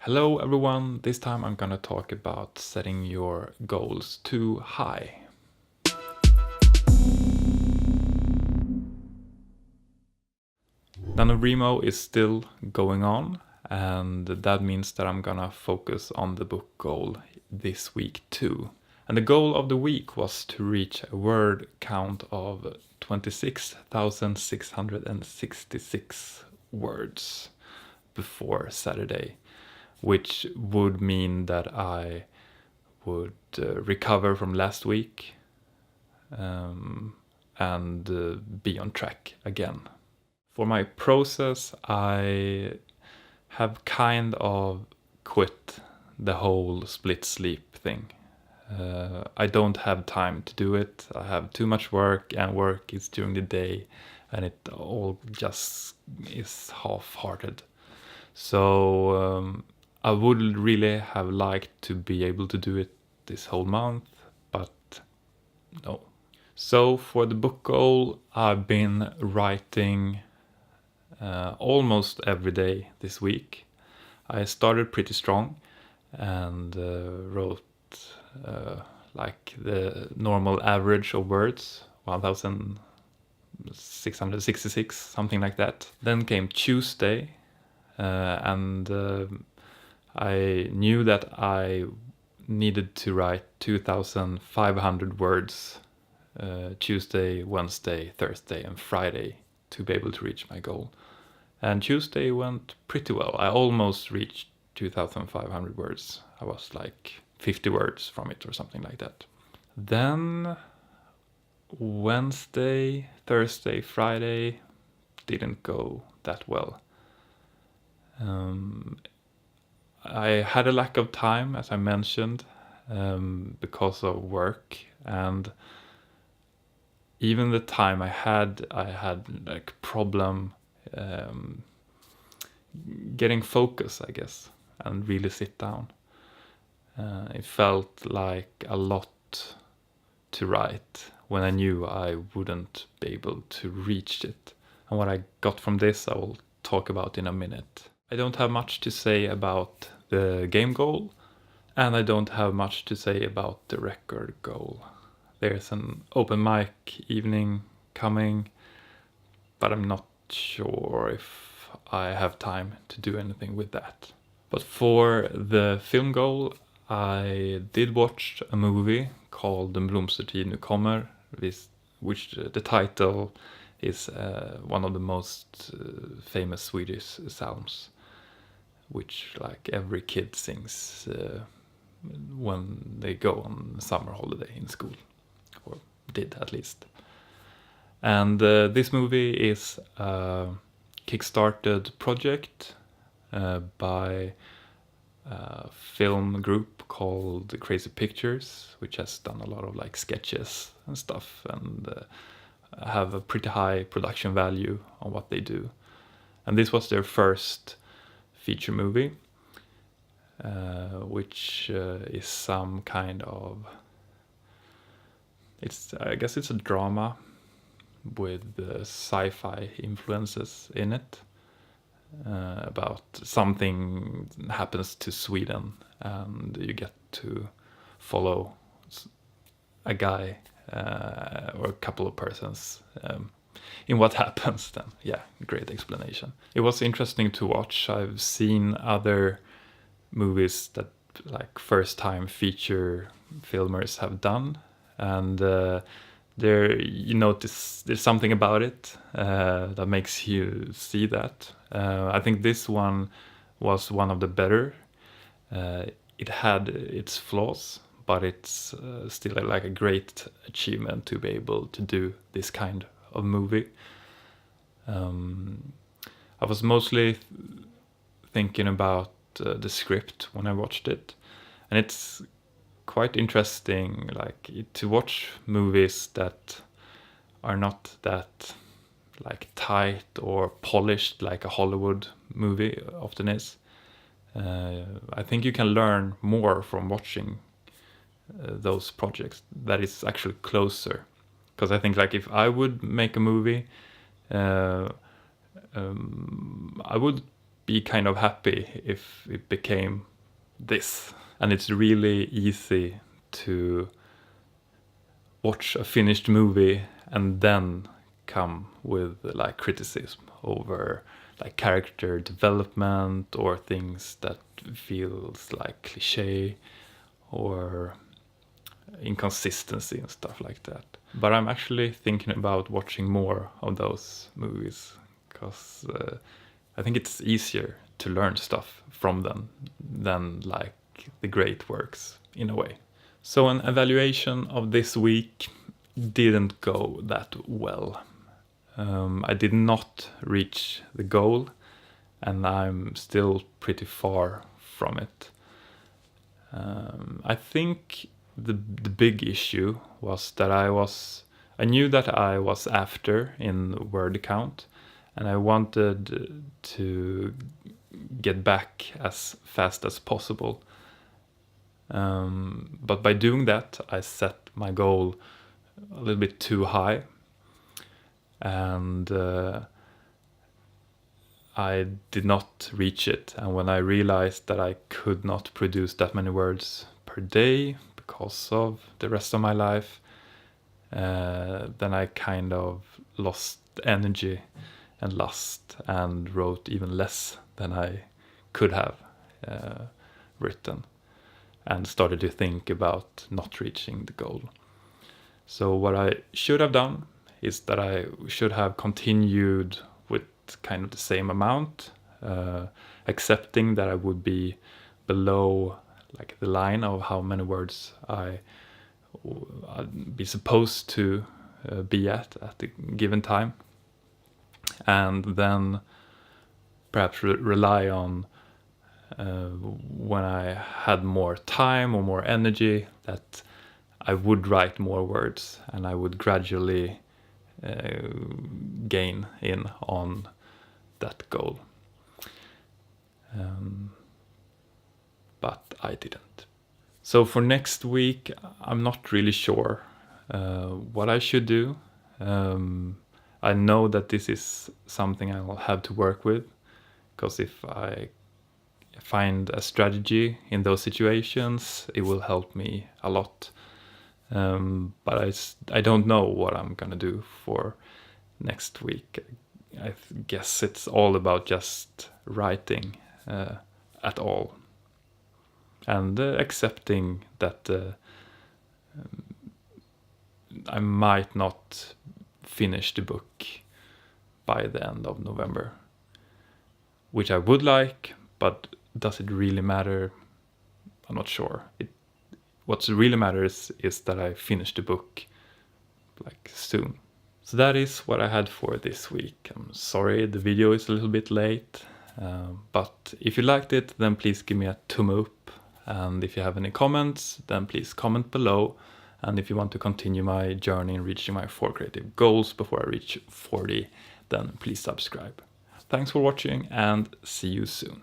Hello everyone, this time I'm gonna talk about setting your goals too high. NaNoWriMo is still going on, and that means that I'm gonna focus on the book goal this week too. And the goal of the week was to reach a word count of 26,666 words before Saturday, which would mean that I would recover from last week and be on track again. For my process, I have kind of quit the whole split sleep thing. I don't have time to do it. I have too much work, and work is during the day, and it all just is half-hearted. So I would really have liked to be able to do it this whole month, but no. So for the book goal, I've been writing almost every day this week. I started pretty strong and wrote like the normal average of words, 1,666, something like that. Then came Tuesday, and I knew that I needed to write 2,500 words Tuesday, Wednesday, Thursday, and Friday to be able to reach my goal. And Tuesday went pretty well. I almost reached 2,500 words. I was like 50 words from it or something like that. Then Wednesday, Thursday, Friday didn't go that well. I had a lack of time, as I mentioned, because of work, and even the time I had like problem getting focus, I guess, and really sit down. It felt like a lot to write when I knew I wouldn't be able to reach it. And what I got from this I will talk about in a minute. I don't have much to say about the game goal, and I don't have much to say about the record goal. There's an open mic evening coming, but I'm not sure if I have time to do anything with that. But for the film goal, I did watch a movie called Den blomstertid nu kommer, which the title is one of the most famous Swedish psalms, which like every kid sings when they go on summer holiday in school, or did at least. And this movie is a kickstarted project by a film group called Crazy Pictures, which has done a lot of like sketches and stuff, and have a pretty high production value on what they do. And this was their first feature movie, which is some kind of, I guess it's a drama with sci-fi influences in it, about something happens to Sweden, and you get to follow a guy or a couple of persons in what happens then. Yeah, great explanation. It was interesting to watch. I've seen other movies that like first time feature filmers have done, and there you notice there's something about it that makes you see that. I think this one was one of the better. It had its flaws, but it's still like a great achievement to be able to do this kind of movie. I was mostly thinking about the script when I watched it, and it's quite interesting like to watch movies that are not that like tight or polished like a Hollywood movie often is. I think you can learn more from watching those projects that is actually closer, because I think like if I would make a movie, I would be kind of happy if it became this. And it's really easy to watch a finished movie and then come with like criticism over like character development or things that feels like cliche or inconsistency and stuff like that. But I'm actually thinking about watching more of those movies because I think it's easier to learn stuff from them than like the great works in a way. So an evaluation of this week didn't go that well. I did not reach the goal and I'm still pretty far from it. I think the big issue was that I knew that I was after in word count and I wanted to get back as fast as possible. But by doing that, I set my goal a little bit too high, and I did not reach it. And when I realized that I could not produce that many words per day because of the rest of my life, then I kind of lost energy and lust and wrote even less than I could have written, and started to think about not reaching the goal. So what I should have done is that I should have continued with kind of the same amount, accepting that I would be below like the line of how many words I'd be supposed to be at the given time, and then perhaps rely on when I had more time or more energy that I would write more words and I would gradually gain in on that goal. But I didn't. So for next week, I'm not really sure what I should do. I know that this is something I will have to work with, because if I find a strategy in those situations, it will help me a lot. But I don't know what I'm gonna do for next week. I guess it's all about just writing at all, and accepting that I might not finish the book by the end of November, which I would like, but does it really matter? I'm not sure. What really matters is that I finish the book like soon. So that is what I had for this week. I'm sorry the video is a little bit late, but if you liked it, then please give me a thumb up. And if you have any comments, then please comment below. And if you want to continue my journey in reaching my 4 creative goals before I reach 40, then please subscribe. Thanks for watching and see you soon.